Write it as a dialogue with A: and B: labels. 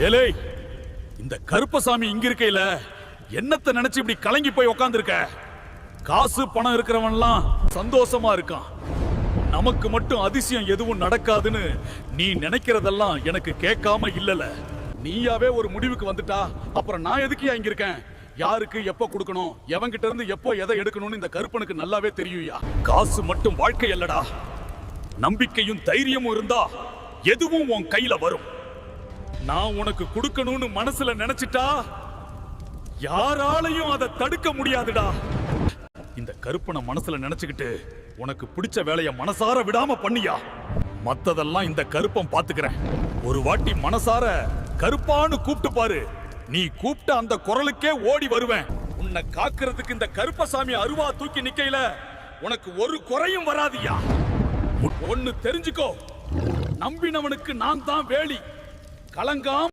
A: ஏலே, இந்த கருப்பசாமி இங்க இருக்கையில என்னத்தை நினைச்சு இப்படி கலங்கி போய் உக்காந்துருக்க? காசு பணம் இருக்கிறவன்லாம் சந்தோஷமா இருக்கான். நமக்கு மட்டும் அதிசயம் எதுவும் நடக்காதுன்னு நீ நினைக்கிறதெல்லாம் எனக்கு கேட்காம இல்லல. நீயாவே ஒரு முடிவுக்கு வந்துட்டா அப்புறம் நான் எதுக்கு இங்க இருக்கேன்? யாருக்கு எப்ப கொடுக்கணும், எவங்கிட்ட இருந்து எப்போ எதை எடுக்கணும்னு இந்த கருப்பனுக்கு நல்லாவே தெரியுயா. காசு மட்டும் வாழ்க்கை இல்லடா, நம்பிக்கையும் தைரியமும் இருந்தா எதுவும் உன் கையில வரும். நான் உனக்கு கொடுக்கணும்னு மனசுல நினைச்சிட்டா யாராலையும் அதை தடுக்க முடியாதுடா. இந்த கருப்பனை மனசுல நினைச்சுக்கிட்டு உனக்கு பிடிச்ச வேலைய மனசார விடாம பண்ணியா. மத்ததெல்லாம் இந்த கருப்பன் பாத்துக்கிறேன். ஒரு வாட்டி மனசார கருப்பான்னு கூப்பிட்டு பாரு, நீ கூப்பிட்ட அந்த குரலுக்கே ஓடி வருவேன். உன்னை காக்கிறதுக்கு இந்த கருப்பசாமி அருவா தூக்கி நிக்கையில உனக்கு ஒரு குறையும் வராதியா. ஒன்னு தெரிஞ்சுக்கோ, நம்பினவனுக்கு நான் தான் வேலி. கலங்காம